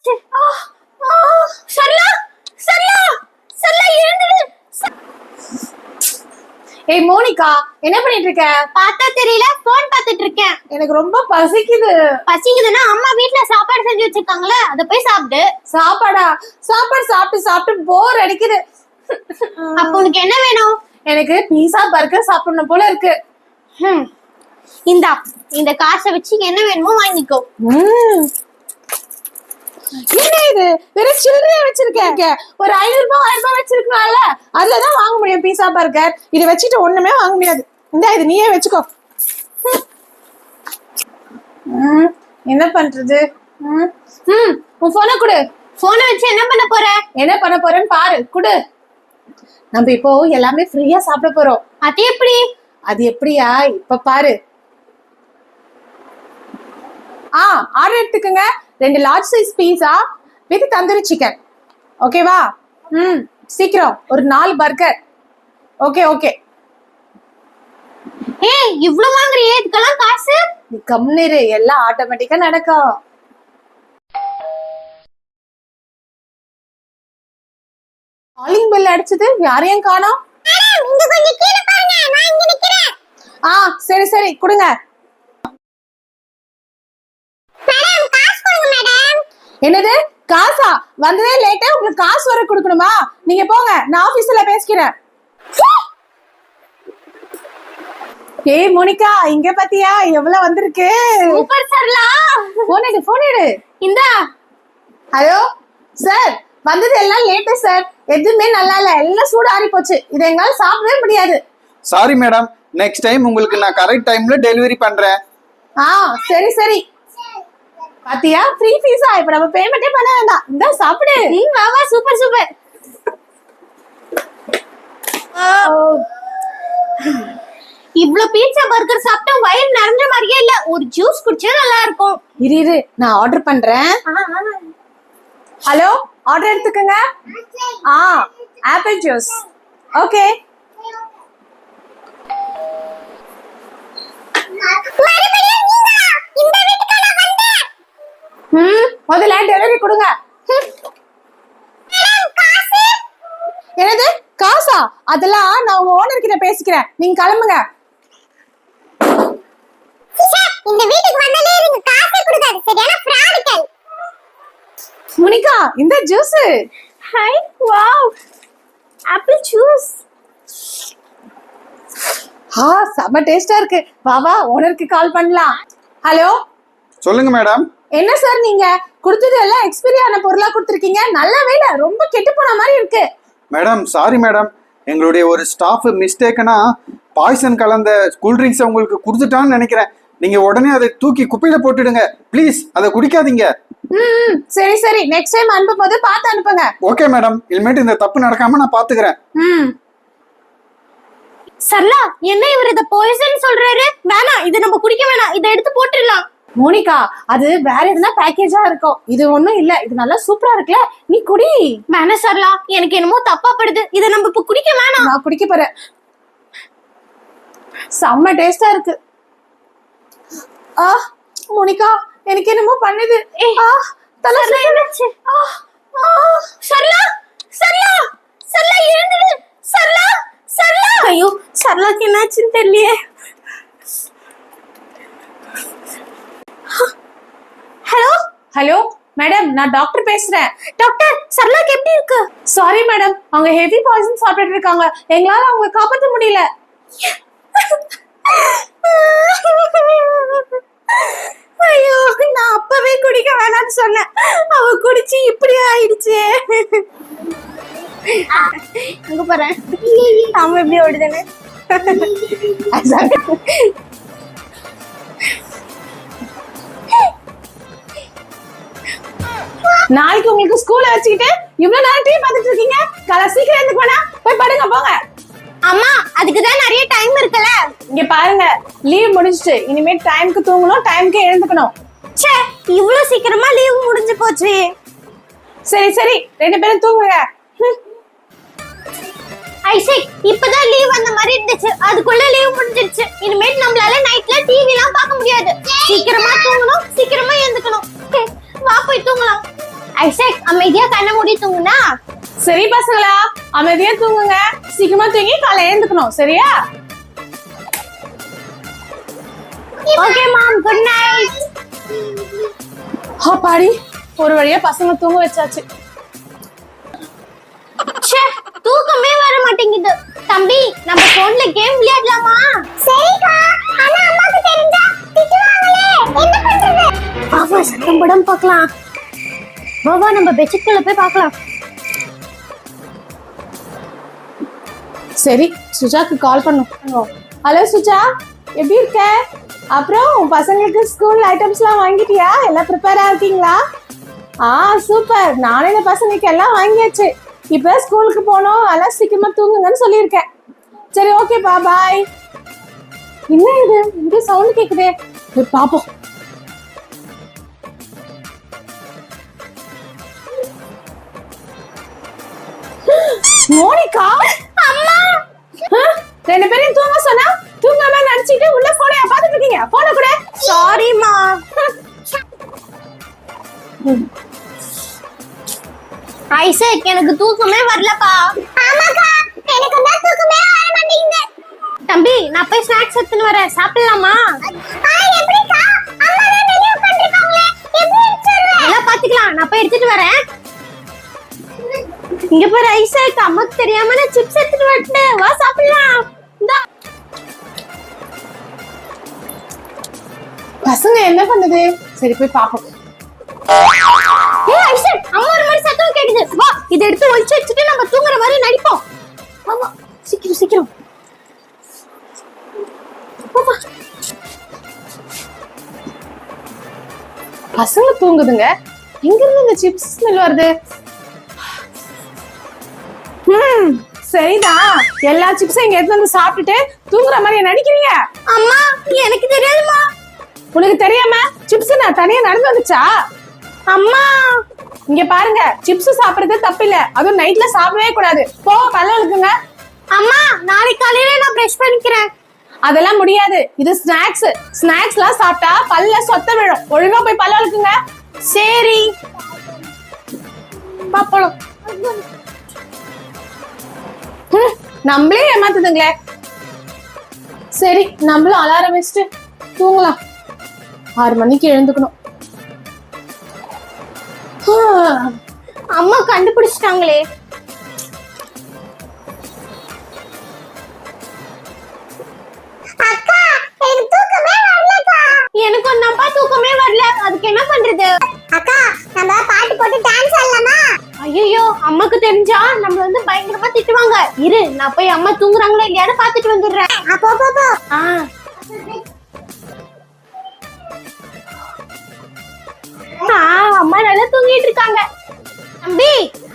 சரளா சரளா சரளா எழுந்துடு. ஏய் மோனிகா, என்ன பண்ணிட்டு இருக்க? பார்த்தா தெரியல, போன் பார்த்துட்டு இருக்கேன். எனக்கு ரொம்ப பசிக்குது. பசிக்குதுன்னா அம்மா வீட்ல சாப்பாடு செஞ்சு வச்சிருக்காங்களே, அத போய் சாப்பிடு. சாப்பாடா? சாப்பாடு சாப்பிட்டு சாப்பிட்டு போர் அடிக்குது. அப்ப உனக்கு என்ன வேணும்? எனக்கு பீஸா பர்கர் சாப்பிடணும் போல இருக்கு. இந்த காசை வச்சு என்ன வேணுமோ வாங்கிக்கோ. என்ன இது வெறும் சில்லறையா வச்சிருக்கேன்? ஒரு 500 ரூபாய் 1000 ரூபாய் வச்சிருக்கனால அதுலதான் வாங்க முடியும் பீஸா பர்கர். இதை வச்சுட்டு ஒண்ணுமே வாங்க முடியாது. இந்த இது நீயே வச்சுக்கோ. என்ன பண்றது? உன் போனை கொடு. போனை வச்சு என்ன பண்ண போற? என்ன பண்ண போறேன்னு பாரு, குடு. நம்ம இப்போ எல்லாமே ஃப்ரீயா சாப்பிட போறோம். அது எப்படி? அது எப்படியா, இப்ப பாரு. ஆர்டர் எடுத்துக்கங்க. 2 large size pizza with tandoori chicken. ஓகேவா? சீக்கிரம் ஒரு 4 பர்கர். Okay okay. ஏய், இவ்ளோ வாங்குறியே, இதுக்கெல்லாம் காசு? நீ கம்முனிரு, எல்லாம் ஆட்டோமேட்டிக்கா நடக்கும். காலிங் பெல் அடிச்சது, யாரையும் காணோம். இங்க கொஞ்சம் கீழ பாருங்க, நான் இங்க நிக்கிறேன். சரி சரி, கொடுங்க. மேடம், காசு கொடுங்க மேடம். என்னது காசா? வந்ததே லேட்டா, உங்களுக்கு காசு வர கொடுக்கணுமா? நீங்க போங்க, நான் ஆபீஸ்ல பேசிக்கிறேன். ஏய் மோனிகா, இங்க பாத்தியா எவ்வளவு வந்திருக்கு? சூப்பர் சரளா. போன் எடு. இந்தா. ஹலோ சார், வந்தது எல்லாம் லேட்டு சார். எதுவுமே நல்லா இல்ல, எல்லாம் சூடு ஆறி போச்சு. இதை எங்களால சாப்பிடவே முடியாது. சாரி மேடம், நெக்ஸ்ட் டைம் உங்களுக்கு நான் கரெக்ட் டைம்ல டெலிவரி பண்றேன். சரி சரி. பாத்தியா, ஃப்ரீ பீஸா. இப்ப நம்ம பேமெண்ட்டே பண்ண வேண்டாம். இந்த சாப்பிடு. வாவா, சூப்பர் சூப்பர். இவ்ளோ பீட்சா பர்கர் சாப்பிட்டா வயிறு நிறைஞ்ச மாதிரியே இல்ல. ஒரு ஜூஸ் குடிச்சா நல்லா இருக்கும். இரு நான் ஆர்டர் பண்றேன். ஹலோ, ஆர்டர் எடுத்துக்கங்க. Apple juice. ஓகே. முதல்ல டெலிவரி கொடுங்க. என்னது காசா? அதெல்லாம் நான் உங்க ஓனர் கிட்ட பேசிக்கிறேன். நீங்க கிளம்புங்க. இந்த வீட்டுக்கு வந்தாலே நீங்க காசே கொடுக்காது. சரியான ஃப்ராடுகள். மோனிகா, இந்த juice. Hi, wow, apple juice. செம்ம டேஸ்டா இருக்கு. வா ஓனருக்கு கால் பண்ணலாம். ஹலோ, சொல்லுங்க மேடம். என்ன சார், நீங்க கொடுத்தது எல்லாம் எக்ஸ்பைரி ஆன பொருளா கொடுத்துருக்கீங்க. நல்லாவே இல்ல, ரொம்ப கெட்டு போன மாதிரி இருக்கு. மேடம் சாரி மேடம், எங்களுடைய ஒரு ஸ்டாஃப் மிஸ்டேக்கனா பாய்சன் கலந்த கூல்ட்ரிங்க்ஸ் உங்களுக்கு கொடுத்துட்டான்னு நினைக்கிறேன். நீங்க உடனே அதை தூக்கி குப்பையில போட்டுடுங்க ப்ளீஸ். அதை குடிக்காதீங்க. சரி சரி, நெக்ஸ்ட் டைம் அனுப்பும் போது பார்த்து அனுப்புங்க. ஓகே மேடம், இனிமேட்டு இந்த தப்பு நடக்காம நான் பாத்துக்கிறேன். சரளா, என்ன இவர் இத பாய்சன் சொல்றாரு? வேணாம், இத நம்ம குடிக்க வேணாம். இத எடுத்து போட்டுடலாம். மோனிகா, அது வேற எதுனா பேக்கேஜா இருக்கும். இது ஒண்ணும் இல்ல, இது நல்லா சூப்பரா இருக்குல்ல, நீ குடி. வேணாம் சரளா, எனக்கு என்னமோ தப்பா படுது. இத நம்ம இப்ப குடிக்க வேணாம். நான் குடிக்க போறேன். செம்ம டேஸ்டா இருக்கு. மோனிகா, எனக்கு என்னமோ பண்ணுது. தலை என்னாச்சு? சரளா சரளா சரளா, எழுந்துடு. சரளா சரளா. ஐயோ, சரளாக்கு என்னாச்சுன்னு தெரியலையே. ஹலோ ஹலோ மேடம், நான் டாக்டர் பேசுறேன். டாக்டர், சரளாக்கு எப்படி இருக்கு? சாரி மேடம், அவங்க ஹெவி பாய்சன் சாப்பிட்டு இருக்காங்க. எங்களால அவங்க காப்பாற்ற முடியல. ஐயோ, நான் அப்பவே குடிக்க வேணாம்னு சொன்னேன். அவ குடிச்சு இப்படி ஆயிடுச்சு. அங்க போறேன். அவன் எப்படி ஓடுதானே. நாளைக்கு உங்களுக்கு ஸ்கூல்ல வச்சுக்கிட்டு இவ்வளவு நேரம் டிவி பார்த்துட்டு இருக்கீங்க. காலை சீக்கிரம் எழுந்து போனா போய் படுங்க, போங்க. அம்மா, அதுக்கு தான் நிறைய டைம் இருக்குல்ல. இங்க பாருங்க, லீவ் முடிஞ்சிட்டு இனிமே டைம்க்கு தூங்கணும், டைம்க்கு எழுந்துக்கணும். ச்சே, இவ்வளவு சீக்கிரமா லீவ் முடிஞ்சு போச்சு. சரி சரி, 2 பேரும் தூங்குங்க. ஐசக், இப்பதான் லீவ் வந்த மாதிரி இருந்துச்சு, அதுக்குள்ள லீவ் முடிஞ்சிருச்சு. இனிமேல் நம்மளால நைட்ல டிவி எல்லாம் பார்க்க முடியாது. சீக்கிரமா தூங்கணும், சீக்கிரமா எழுந்துக்கணும். வா போய் தூங்கலாம். ஐசக் அமைதியா கண்ணை மூடி தூங்குனா. சரி பசங்களா, அமைதியா தூங்குங்க. சீக்கிரமா தூங்கி காலை எழுந்துக்கணும், சரியா? ஓகே மாம், குட் நைட். பாடி, ஒரு வழியா பசங்க தூங்க வச்சாச்சு. ச்சே, தூக்கமே வர மாட்டேங்குது. தம்பி, நம்ம போன்ல கேம் விளையாடலாமா? சரிக்கா, ஆனா அம்மாக்கு தெரிஞ்சா திட்டுவாங்களே. என்ன பண்றது? பாப்பா, சத்தம் படம் பார்க்கலாம். வா நம்ம பெட்ஷீட்ல போய் பார்க்கலாம். சரி, சுஜாக்கு கால் பண்ணும். ஹலோ சுஜா, எப்படி இருக்க? அப்புறம் உன் பசங்களுக்கு ஸ்கூல் ஐட்டம்ஸ்லாம் வாங்கிட்டியா? எல்லாம் ப்ரிப்பேரா இருக்கீங்களா? சூப்பர். நானே இந்த பசங்களுக்கு எல்லாம் வாங்கியாச்சு. இப்போ ஸ்கூலுக்கு போனோம், எல்லாம் சீக்கிரமா தூங்குங்கன்னு சொல்லியிருக்கேன். சரி, ஓகேப்பா, பாய். என்ன இது, இங்கே சவுண்ட் கேக்குதே, போய் பாப்போம். மோனிகா, அம்மா, ரெண்டு பேரையும் தூங்க சொன்னா தூங்காம நினைச்சிட்டு உள்ள போனையா பாத்துட்டு இருக்கீங்க? போன கூட. சாரி மா. ஐசக், எனக்கு தூக்கமே வரலப்பா. ஆமாக்கா, எனக்கு தான் தூக்கமே வர மாட்டேங்குது. தம்பி, நான் போய் ஸ்நாக்ஸ் எடுத்துட்டு வரேன், சாப்பிடலாமா? எப்படிக்கா? அம்மா தான் வெளிய உட்கார்ந்திருக்காங்களே, எப்படி எடுத்துறேன்? எல்லாம் பாத்துக்கலாம், நான் போய் எடுத்துட்டு வரேன். இங்க பாரு ஐசக், அம்மாக்கு தெரியாம நான் சிப்ஸ் எடுத்துட்டு வந்துட்டேன். வா சாப்பிடலாம். இந்தா. பசங்க என்ன பண்ணுது? சரி, போய் பாப்போம். ஏய் ஐசக், அம்மா ஒரு மாதிரி சத்தம் கேக்குது. வா, இத எடுத்து ஒளிச்சு வச்சுட்டு நம்ம தூங்குற மாதிரி நடிப்போம். ஆமா, சீக்கிரம் சீக்கிரம். பாப்பா, பசங்க தூங்குதுங்க. எங்க இருந்து இந்த சிப்ஸ் ஸ்மெல் வருது? சரிதான், எல்லா சிப்ஸும் இங்க எடுத்து வந்து சாப்பிட்டுட்டு தூங்குற மாதிரி நடிக்கிறீங்க. அம்மா, எனக்கு தெரியாதுமா. உனக்கு தெரியாம சிப்ஸ் நான் தனியா நடந்து வந்துச்சா? அம்மா, இங்க பாருங்க, சிப்ஸ் சாப்பிடுறது தப்பு இல்ல, அதுவும் நைட்ல சாப்பிடவே கூடாது. போ, பல்ல விளக்குங்க. அம்மா, நாளைக்கு காலையில நான் பிரஷ் பண்ணிக்கிறேன். அதெல்லாம் முடியாது, இது ஸ்நாக்ஸ். ஸ்நாக்ஸ்லாம் சாப்பிட்டா பல்ல சொத்த விழும். ஒழுங்கா போய் பல்ல விளக்குங்க. சரி பாப்போம். நம்மளே ஏமாத்துதுங்களே. சரி, நம்மளும் அலாரம் வச்சுட்டு தூங்கலாம். 6 மணிக்கு எழுந்துக்கணும். அம்மா கண்டுபிடிச்சிட்டாங்களே. அக்கா, எனக்கு தூக்கமே வரலக்கா. எனக்கு ஒண்ணாப்பா தூக்கமே வரல. அதுக்கு என்ன பண்றது? அக்கா, நம்ம பாட்டு போட்டு டான்ஸ் ஆடலாமா? ஐயோ, அம்மாக்கு தெரிஞ்சா நம்ம வந்து பயங்கரமா திட்டுவாங்க. இரு, நான் போய் அம்மா தூங்குறாங்களா இல்லையான்னு பாத்துட்டு வந்துடுறேன். அப்போ போ. அம்மா நல்லா தூங்கிட்டு இருக்காங்க. தம்பி,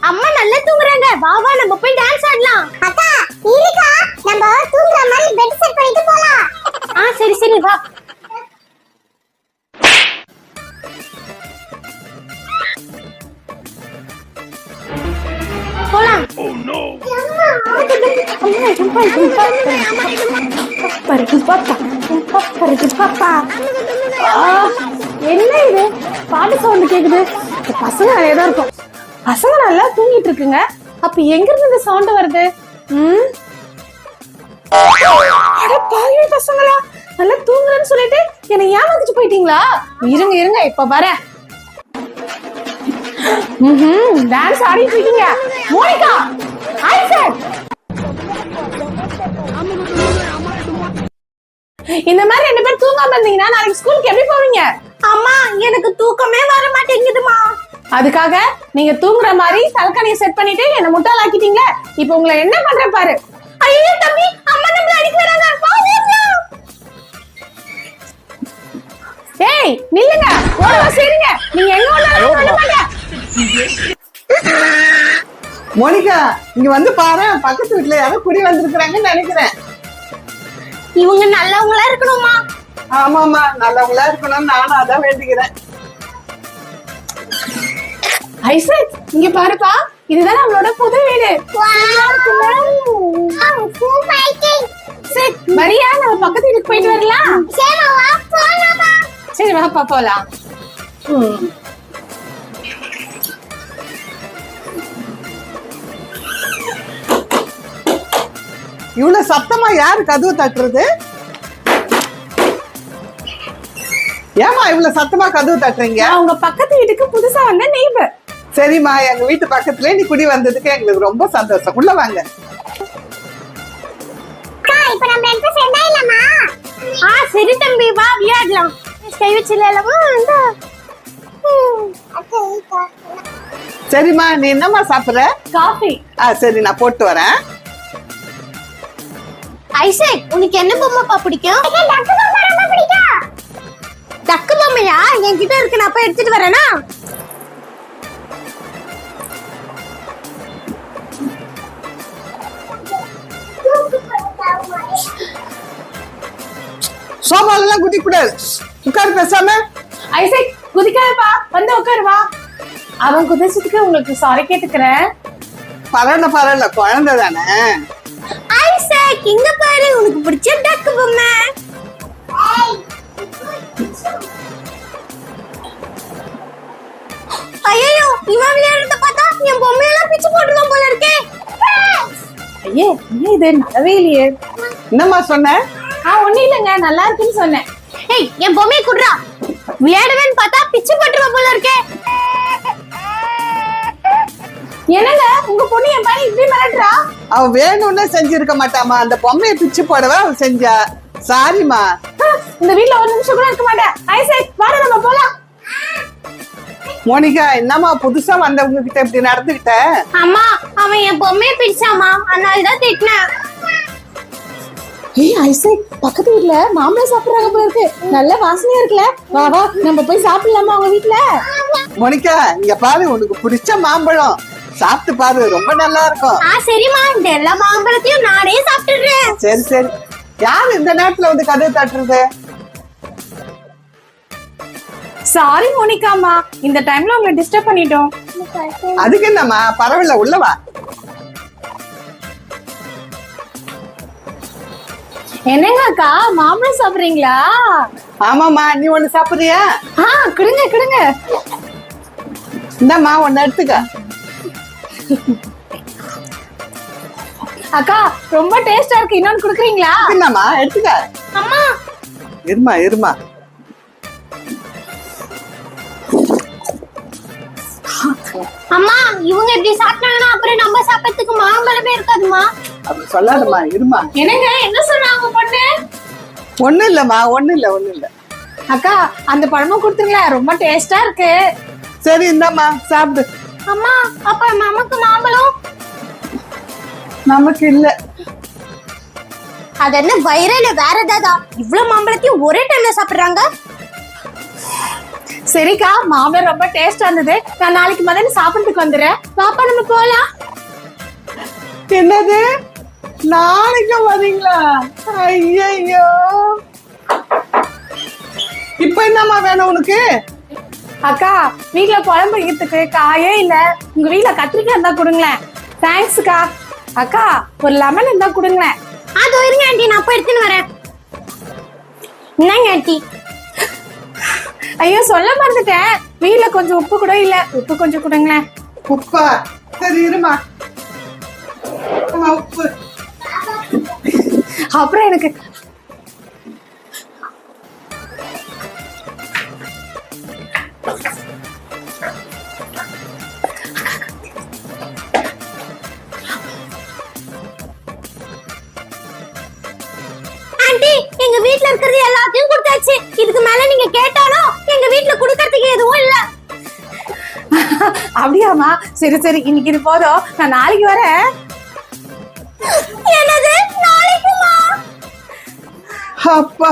அம்மா நல்லா தூங்குறாங்க. வா வா, நம்ம போய் டான்ஸ் ஆடலாம். அக்கா, இருக்கா? நம்ம தூங்குற மாதிரி பெட் செட் பண்ணிட்டு போலாம். சரி சரி, வா. போலாம். Oh no. என்ன இது, பாட்டு சவுண்ட் கேக்குது? பசங்க நிறைய தான் இருக்கும். பசங்க நல்லா தூங்கிட்டு இருக்குங்க. அப்ப எங்க இருந்து இந்த சவுண்ட் வருது? பசங்களா, நல்லா தூங்குறேன்னு சொல்லிட்டு என்னை ஏமாத்திட்டு போயிட்டீங்களா? இருங்க இருங்க, இப்ப வரேன். டான்ஸ் ஆடிட்டு இருக்கீங்க. மோனிகா, ஐசக், இந்த மாதிரி 2 பேர் தூங்காம இருந்தீங்கன்னா நாளைக்கு ஸ்கூலுக்கு எப்படி போவீங்க? அம்மா, எனக்கு தூக்கமே வர மாட்டேங்குதுமா. அதுக்காக நீங்க தூங்குற மாதிரி தலகாணியை செட் பண்ணிட்டு என்ன முட்டாளாக்கிட்டீங்க. இப்போ உங்களை என்ன பண்ற பாரு. ஐயோ தம்பி, அம்மா நம்மள அடிக்க வராங்க. வா ஓடலாம். ஏய் நில்லுங்க, ஓடவா சரிங்க. நீங்க எங்க ஓடலாம் சொல்ல மாட்டீங்க. மோனிகா, இங்க வந்து பாரு, பக்கத்து வீட்டுல யாரோ குடி வந்திருக்கிறாங்கன்னு நினைக்கிறேன். இவங்க நல்லவங்களா இருக்கணுமா? ஆமாமா, நல்லவங்களா இருக்கணும்னு நானும் அதான் வேண்டிக்கிறேன். ஐசக், இங்க பாருப்பா, இதுதான் நம்மளோட புது வீடு. சரி, வரியா நம்ம பக்கத்து வீட்டுக்கு போயிட்டு வரலாம்? சரி வாப்பா போலாம். இவ்வளவு சத்தமா யாரு கதவு தட்டுறது? ஏமா இவ்வளவு சத்தமா கதவு தட்டுறீங்க? நான் உங்க பக்கத்து வீட்டுக்கு புதுசா வந்த நெய்பர். சரிம்மா, எங்க வீட்டு பக்கத்துல நீ குடி வந்ததுக்கு எங்களுக்கு ரொம்ப சந்தோஷம். உள்ள வாங்க. இப்ப நம்ம ரெண்டு சேர்ந்தா இல்லமா? சரி தம்பி, வா விளையாடலாம். கை வச்சிடலாமா? சரிம்மா, நீ என்னம்மா சாப்பிடுற? காஃபி. சரி, நான் போட்டு வரேன். ஐசக், உனக்கு என்ன பொம்மைப்பா பிடிக்கும்? டக்கு பொம்மை ரொம்ப பிடிக்கும். டக்கு பொம்மையா? என்கிட்ட இருக்கு, நான் போய் எடுத்துட்டு வரேனா? சோபாலெல்லாம் குதி கூடாது. உட்காரு பேசாம. ஐசக் குதிக்காதப்பா, வந்து உட்காருவா. அவன் குதிச்சதுக்கு உங்களுக்கு சாரி கேட்டுக்கிறேன். பரவாயில்ல, குழந்தை தானே. ஐசக், இங்க பாரு, உனக்கு பிடிச்ச டக்கு பொம்மை. ஐயோ, இவன் விளையாடுறத பார்த்தா என் பொம்மையெல்லாம் பிச்சு போட்டுருவான் போல இருக்கே. ஐயே, என்ன இது நல்லாவே இல்லையே. என்னம்மா சொன்ன? ஒண்ணும் இல்லைங்க, நல்லா இருக்குன்னு சொன்னேன். ஏய், என் பொம்மையை குடுறா. விளையாடுவேன்னு பார்த்தா பிச்சு போட்டுருவான் போல இருக்கே. என்னங்க உங்க பொண்ணு என் பையன் இப்படி மிரட்டுறா? அவ வேணும்னு செஞ்சிருக்க மாட்டாமா. அந்த பொம்மையை பிச்சு போடவா அவ செஞ்சா. சாரிமா. இந்த வீட்ல ஒரு நிமிஷம் கூட இருக்க மாட்டேன். ஐசக், வாடா நம்ம போலாம். மோனிகா, என்னம்மா புதுசா வந்தவங்க கிட்ட இப்படி நடந்துகிட்ட? அம்மா, அவன் என் பொம்மையை பிடிச்சாமா, அதனால தான் திட்டினேன். ஏய் ஐசக், பக்கத்து வீட்ல மாம்பழம் சாப்பிடுறாங்க போல இருக்கு. நல்ல வாசனையா இருக்குல்ல? வா வா, நம்ம போய் சாப்பிடலாமா அவங்க வீட்ல? மோனிகா, இங்க பாரு, உனக்கு பிடிச்ச மாம்பழம் சாப்பிட்டு பாரு, ரொம்ப நல்லா இருக்கும். சரிம்மா, இந்த எல்லா மாம்பழத்தையும் நானே சாப்பிட்டுறேன். சரி. யாரு இந்த நேரத்துல வந்து கதவு தட்டுறது? சாரி மோனிகாமா, இந்த டைம்ல உங்களை டிஸ்டர்ப் பண்ணிட்டோம். அதுக்கு என்னம்மா, பரவாயில்ல, உள்ளவா. என்னங்க அக்கா, மாம்பழம் சாப்பிடுறீங்களா? ஆமாம்மா, நீ ஒண்ணு சாப்பிடுறியா? கொடுங்க. இந்தம்மா, ஒன்னு எடுத்துக்க. அக்கா, ரொம்ப டேஸ்டா இருக்கு, இன்னொன்னு குடுக்குறீங்களா? என்னம்மா, எடுத்துக்க. அம்மா, இருமா. அம்மா, இவங்க இப்படி சாப்பிட்டாங்கன்னா அப்புறம் நம்ம சாப்பிடறதுக்கு மாம்பழமே இருக்காதுமா. அப்படி சொல்லாதம்மா, இருமா. என்னங்க, என்ன சொன்னாங்க பொண்ணு? ஒண்ணும் இல்ல. அக்கா, அந்த பழமும் கொடுத்துருங்களேன், ரொம்ப டேஸ்டா இருக்கு. சரி, இந்தாம்மா, சாப்பிடு. அம்மா, அப்ப நமக்கு மாம்பழம்? நமக்கு இல்ல. அது என்ன வைரல வேற ஏதாதா? இவ்வளவு மாம்பழத்தையும் ஒரே டைம்ல சாப்பிடுறாங்க. சரிக்கா, மாம்பழம் ரொம்ப டேஸ்டா இருந்தது. நான் நாளைக்கு மதியம் சாப்பிடறதுக்கு வந்துடுறேன். பாப்பா, நம்ம போலாம். என்னது, நாளைக்கு வரீங்களா? ஐயோ, இப்ப என்னம்மா வேணும் உனக்கு? அக்கா, வீட்ல குழம்பு வைக்கிறதுக்கு காயே இல்ல. உங்க வீட்ல கத்திரிக்காய் இருந்தா கொடுங்களேன். தேங்க்ஸ்க்கா. அக்கா, ஒரு லெமன் இருந்தா கொடுங்களேன். அது இருங்க ஆண்டி, நான் போய் எடுத்துன்னு வரேன். என்னங்க ஆண்டி? ஐயோ, சொல்ல மறந்துட்டேன், வீட்ல கொஞ்சம் உப்பு கூட இல்ல. உப்பு கொஞ்சம் கொடுங்களேன். உப்பா? சரி, இருமா. உப்பு. அப்புறம் எனக்கு ஆண்டி, எங்க வீட்ல இருக்கிறது எல்லாத்தையும் கொடுத்தாச்சு. இதுக்கு மேல நீங்க கேட்டாலும் எங்க வீட்ல குடுக்கறதுக்கு எதுவும் இல்ல. அப்படியாமா? சரி, இன்னைக்கு இது போதும், நான் நாளைக்கு வரேன். என்னது, நாளைக்குமா? அப்பா,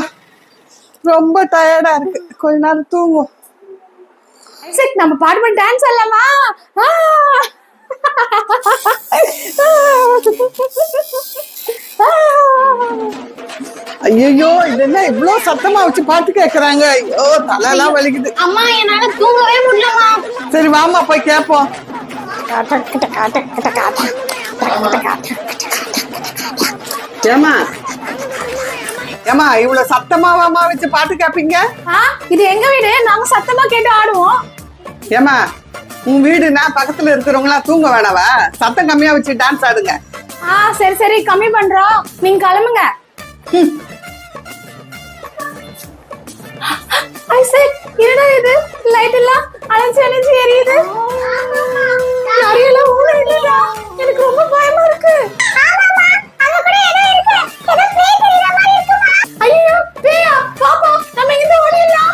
ரொம்ப டயர்டா இருக்கு, கொஞ்ச நேரம் தூங்கும். ஐசக், நம்ம பாட்டு டான்ஸ் ஆடலாமா? ஐயோ, இது என்ன இவ்வளவு சத்தமா வச்சு பாட்டு கேக்குறாங்க? ஐயோ, தலையெல்லாம் வலிக்குது. அம்மா, என்னால தூங்கவே முடியலமா. சரி, வாமா போய் கேப்போம். ஏமா இவ்வளவு சத்தமாவாமா வச்சு பாட்டு கேப்பீங்க? இது எங்க வீடு, நாங்க சத்தமா கேட்டு ஆடுவோம். ஏமா, உன் வீடுனா பக்கத்துல இருக்கிறவங்களா தூங்க வேணாவா? சத்தம் கம்மியா வச்சு டான்ஸ் ஆடுங்க. சரி சரி கம்மி பண்றோம், நீங்க கிளம்புங்க. ஐசக், என்னடா இது? லைட் எல்லாம் அணைஞ்சு அணைஞ்சு எரியுது. நிறையெல்லாம் ஊறிடுதா? எனக்கு ரொம்ப பயமா இருக்கு. ஐயோ, பேயா? பாப்பா, நம்ம இங்க ஓடிடலாம்.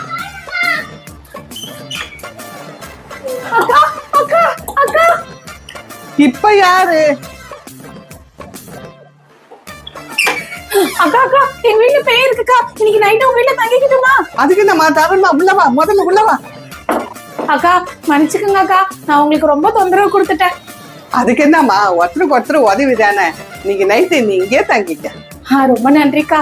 அக்கா அக்கா அக்கா. இப்ப யாரு? அக்கா அக்கா, எங்க வீட்டுல பேய் இருக்குக்கா. இன்னைக்கு நைட் உங்க வீட்டுல தங்கிக்கிட்டுமா? அதுக்கு நம்ம தரமா உள்ளவா, முதல்ல உள்ளவா. அக்கா மன்னிச்சுக்கோங்க அக்கா, நான் உங்களுக்கு ரொம்ப தொந்தரவு கொடுத்துட்டேன். அதுக்கு என்னம்மா, ஒருத்தருக்கு ஒருத்தர் உதவி தானே. நீங்க நைட்டு நீ இங்கே தங்கிக்க. ரொம்ப நன்றிக்கா.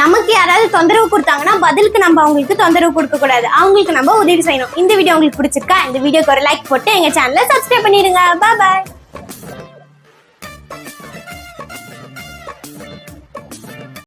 நமக்கு யாராவது தொந்தரவு கொடுத்தாங்கன்னா பதிலுக்கு நம்ம அவங்களுக்கு தொந்தரவு கொடுக்க கூடாது, அவங்களுக்கு நம்ம உதவி செய்யணும். இந்த வீடியோ உங்களுக்கு பிடிச்சிருக்கா? இந்த வீடியோக்கு ஒரு லைக் போட்டு எங்க சேனலை சப்ஸ்கிரைப் பண்ணிடுங்க. பாய் பாய்.